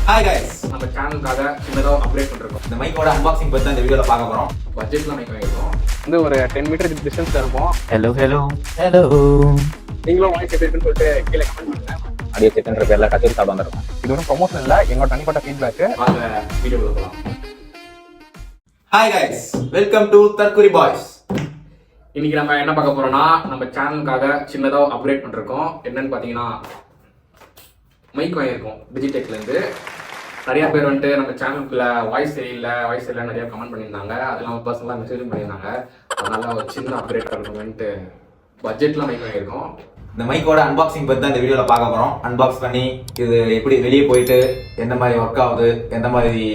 Hi guys, நம்ம சேனலுக்காக சின்னதாக update பண்ணிருக்கோம். இந்த மைக்கோட அன்பாக்சிங் பத்தி தான் இந்த வீடியோல பார்க்க போறோம். பட்ஜெட்ல மைக் வாங்கிருக்கோம். வந்து ஒரு 10 மீட்டர் டிஸ்டன்ஸ்ல இருப்போம். ஹலோ நீங்களும் வாய்ஸ் எப்படி இருக்குன்னு சொல்லிட்டு கீழே கமெண்ட் பண்ணுங்க. ஆடியோ செக்ன்ற பேர்ல கச்சேரி சாப்பிட வந்திருக்கோம். இது ஒரு ப்ரொமோஷன் இல்ல, எங்களோட தனிப்பட்ட ஃபீட்பேக். வாங்க வீடியோக்குள்ள போலாம். Hi guys, welcome to தற்குறி பாய்ஸ். இன்னைக்கு நம்ம என்ன பார்க்க போறோம்னா, நம்ம சேனலுக்காக சின்னதா அப்டேட் பண்ணிருக்கோம். என்னன்னு பாத்தீங்கன்னா மைக் வாங்கியிருக்கோம் டிஜிடெக்ல இருந்து. நிறைய பேர் வந்துட்டு நம்ம சேனலுக்குள்ள வாய்ஸ் சரியில்லை நிறைய கமெண்ட் பண்ணியிருந்தாங்க. அது இல்லாமல் பர்சனலாக மெசேஜும் பண்ணியிருந்தாங்க. அதனால ஒரு சின்ன அப்டேட் இருக்கணும்ட்டு பட்ஜெட்ல மைக் வாங்கியிருக்கோம். இந்த மைக்கோட அன்பாக்சிங் பத்தி தான் இந்த வீடியோல பார்க்க போறோம். அன்பாக்ஸ் பண்ணி இது எப்படி வெளியே போயிட்டு எந்த மாதிரி ஒர்க் ஆகுது, எந்த மாதிரி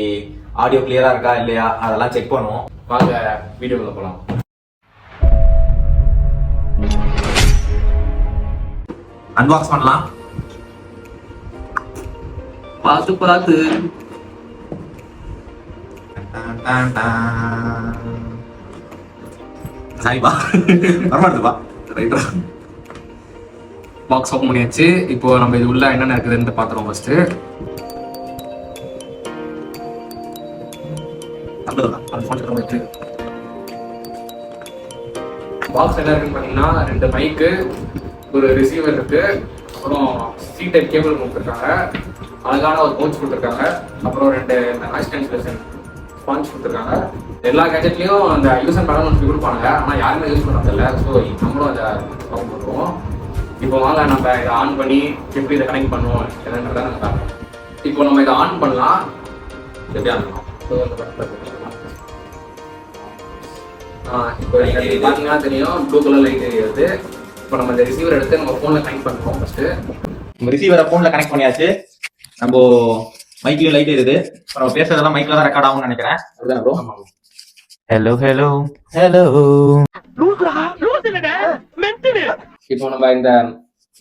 ஆடியோ கிளியரா இருக்கா இல்லையா அதெல்லாம் செக் பண்ணுவோம். வாங்க வீடியோக்குள்ள போகலாம். அன்பாக்ஸ் பண்ணலாம். பார்த்து சரிப்பா வரமாட்டுப்பா. ரைட்டா பாக்ஸ் ஓப்பன் பண்ணியாச்சு. இப்போ நம்ம இது உள்ள என்னென்ன இருக்குதுன்னு பார்த்துருவோம். ஃபர்ஸ்ட் பாக்ஸ் என்ன இருக்குன்னு பார்த்தீங்கன்னா 2 மைக்கு, ஒரு ரிசீவர் இருக்கு, அப்புறம் C-type கேபிள் கொடுத்துருக்காங்க, அழகான ஒரு பவுச் கொடுத்துருக்காங்க, அப்புறம் 2 நாய்ஸ் கேன்சலேஷன் ஸ்பான்ச் கொடுத்துருக்காங்க. எல்லா கேஜெட்லையும் அந்த யூஸ் அண்ட் பேனல் ஒன்று கொடுப்பாங்க, ஆனால் யாருமே யூஸ் பண்ணுறதில்ல. ஸோ நம்மளும் அதை பார்க்க பண்ணுவோம். இப்போ வாங்க நம்ம இதை ஆன் பண்ணி எப்படி இதை கனெக்ட் பண்ணுவோம் என்னன்றதை நாங்கள் பார்ப்போம். இப்போ நம்ம இதை ஆன் பண்ணலாம். எப்படி ஆன் பண்ணலாம்? இப்போ பார்த்தீங்கன்னா தெரியும், ப்ளூ கலர் லைட் தெரியுது. இப்போ நம்ம இந்த ரிசீவர் எடுத்து நம்ம ஃபோனில் கனெக்ட் பண்ணுவோம். ஃபர்ஸ்ட்டு நம்ம ரிசீவரை ஃபோனில் கனெக்ட் பண்ணியாச்சு. நம்ம மைக்லயும் லைட் இருக்குது. நம்ம பேசுறதெல்லாம் மைக்ல தான் ரெக்கார்ட் ஆகும்னு நினைக்கிறேன். அதுதான் ப்ரோ. ஹலோ இப்போ நம்ம இந்த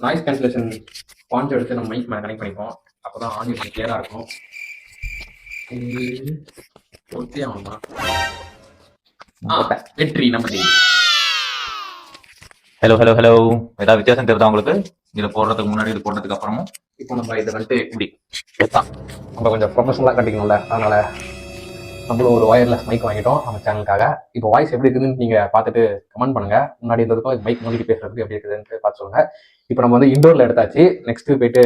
நாய்ஸ் கேன்சலேஷன் ஸ்பான்ச் எடுத்து நம்ம மைக் மேலே கனெக்ட் பண்ணிப்போம். அப்போதான் ஆடியோ கிளியரா இருக்கும். வெற்றி நம்ம ஹலோ ஏதாவது வித்தியாசம் தெரியுதா உங்களுக்கு? இதை போடுறதுக்கு முன்னாடி இது போடுறதுக்கு அப்புறமும் இப்போ நம்ம இதை வந்துட்டு இப்படி நம்ம கொஞ்சம் ப்ரொஃபஷனலாக கட்டிக்கணும்ல, அதனால நம்மளும் ஒரு ஒயர்லெஸ் மைக் வாங்கிட்டோம் நம்ம சேனலுக்காக. இப்போ வாய்ஸ் எப்படி இருக்குதுன்னு நீங்கள் பார்த்துட்டு கமெண்ட் பண்ணுங்க. முன்னாடி இருந்ததுக்கும் மைக் நோக்கிட்டு பேசுறதுக்கு எப்படி இருக்குதுன்னு பார்த்து சொல்லுங்க. இப்போ நம்ம வந்து இண்டோரில் எடுத்தாச்சு. நெக்ஸ்ட்டு போயிட்டு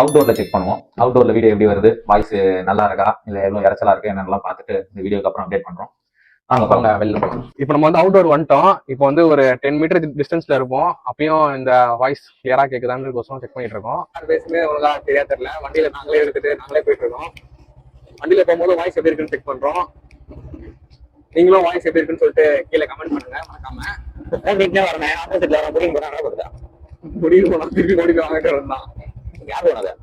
அவுட்டோரில் செக் பண்ணுவோம். அவுட்டோரில் வீடியோ எப்படி வருது, வாய்ஸ் நல்லா இருக்கா இல்லை எவ்வளோ இறச்சலா இருக்கு என்னென்னலாம் பார்த்துட்டு இந்த வீடியோக்கு அப்புறம் அப்டேட் பண்ணுறோம். வாங்க வெளில போகலாம். இப்போ நம்ம வந்து அவுட்டோர் வந்துட்டோம். இப்போ வந்து ஒரு 10 மீட்டர் டிஸ்டன்ஸ்ல இருப்போம். அப்பயும் இந்த வாய்ஸ் கிளியரா கேட்குதான்னு கோசம் செக் பண்ணிட்டு இருக்கோம். பேசுமே ஒழுங்கா தெரியா தெரியல. வண்டியில நாங்களே எடுத்துட்டு நாங்களே போயிட்டு இருக்கோம். வண்டியில போகும்போது வாய்ஸ் எப்படி இருக்குன்னு செக் பண்றோம். நீங்களும் வாய்ஸ் எப்படி இருக்குன்னு சொல்லிட்டு கீழே கமெண்ட் பண்ணுங்க மறக்காம. வீட்டுல வரேன், ஆப்போசிட்ல வர முடியும் போறாங்க வருதா முடியும் போனா திருப்பி ஓடிட்டு வாங்கிட்டு வந்தான். யார் போனது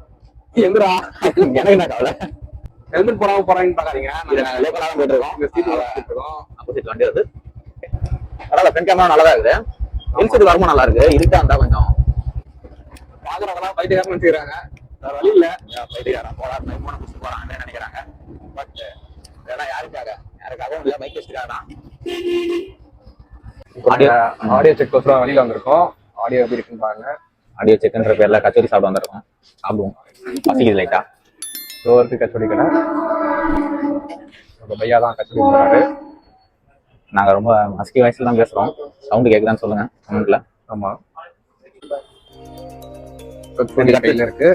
எந்திரா எனக்கு என்ன கவலை. ஹெல்மெட் போறாங்கன்னு பாக்காதீங்க. லோக்கலா போயிட்டு இருக்கோம். இந்த சீட் இருக்கோம். ஆப்போசிட் வண்டி வருது. பரவாயில்ல, ஃப்ரண்ட் கேமரா நல்லா இருக்குது. இன்சைட் வரமும் நல்லா இருக்கு. இருட்டா இருந்தா கொஞ்சம் பாக்குறவங்கலாம் பைத்தியக்காரன் நினைச்சுக்கிறாங்க. வேற வழி இல்ல. பைத்தியக்காரன் போறாங்க, போன புடிச்சு போறாங்கன்னு நினைக்கிறாங்க. பட் இதெல்லாம் யாருக்காகவும் இல்ல, மைக் டெஸ்ட்டுக்காக தான். ஆடியோ செக் கோசம் வெளியில வந்திருக்கோம். ஆடியோ எப்படி இருக்குன்னு பாருங்க. ஆடியோ செக்ன்ற பேர்ல கச்சேரி சாப்பிட வந்திருக்கோம். சாப்பிடுவோம். பசிக்குது லைட்டா. ஒருத்தர் கச்சோடி கடை பையா தான் கச்சோடி போறாரு. நாங்க ரொம்ப மஸ்கி வாய்ஸ்ல தான் பேசுறோம். சவுண்ட் கேக்குதான்னு சொல்லுங்க கமெண்ட்ல. ஆமா, கையில இருக்கு.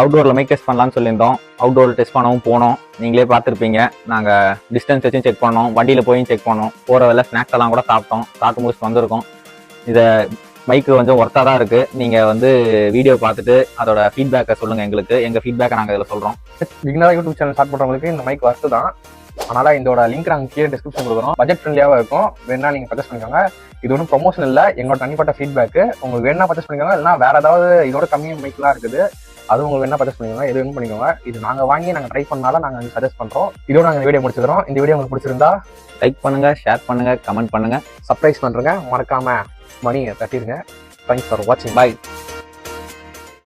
அவுட்டோர்ல மைக் டெஸ்ட் பண்ணலாம்னு சொல்லியிருந்தோம். அவுட்டோர் டெஸ்ட் பண்ணவும் போனோம். நீங்களே பார்த்துருப்பீங்க. நாங்க டிஸ்டன்ஸ் வச்சும் செக் பண்ணோம், வண்டியில போயும் செக் பண்ணோம். போற வேலை ஸ்நாக்ஸ் எல்லாம் கூட சாப்பிட்டோம். சாப்பிட்டு முடிச்சுட்டு வந்திருக்கோம். இதை மைக்கு கொஞ்சம் ஒர்த்தாக தான் இருக்கு. நீங்க வந்து வீடியோ பார்த்துட்டு அதோட ஃபீட்பேக்கை சொல்லுங்க எங்களுக்கு. எங்க ஃபீட்பேக்கை நாங்கள் இதில் சொல்றோம். பிகினரா யூடியூப் சேனல் ஸ்டார்ட் பண்றவங்களுக்கு இந்த மைக் ஒர்த்து தான். அதனால இதோட லிங்க் நாங்கள் கீழே டிஸ்கிரிப்ஷன் கொடுக்குறோம். பட்ஜெட் ஃப்ரெண்ட்லியாக இருக்கும். வேணா நீங்க பர்ச்சேஸ் பண்ணிக்கோங்க. இது ஒன்றும் ப்ரொமோஷன் இல்லை, எங்களோட தனிப்பட்ட ஃபீட்பேக். உங்களுக்கு வேணா பர்ச்சேஸ் பண்ணிக்கோங்க. இல்லைனா வேற ஏதாவது இதோட கம்மியாக மைக்லாம் இருக்குது, அது உங்களுக்கு வேணா பர்ச்சேஸ் பண்ணிக்கோங்க. எது வேணும் பண்ணிக்கோங்க. இது நாங்கள் வாங்கி நாங்கள் ட்ரை பண்ணாலும் நாங்கள் சஜஸ்ட் பண்றோம். இதோட நாங்கள் வீடியோ முடிச்சுக்கிறோம். இந்த வீடியோ உங்களுக்கு பிடிச்சிருந்தா லைக் பண்ணுங்க, ஷேர் பண்ணுங்க, கமெண்ட் பண்ணுங்க, சப்ஸ்கிரைப் பண்ணுங்க. மறக்காம மணியை தட்டிடுங்க. Thanks for watching. Bye.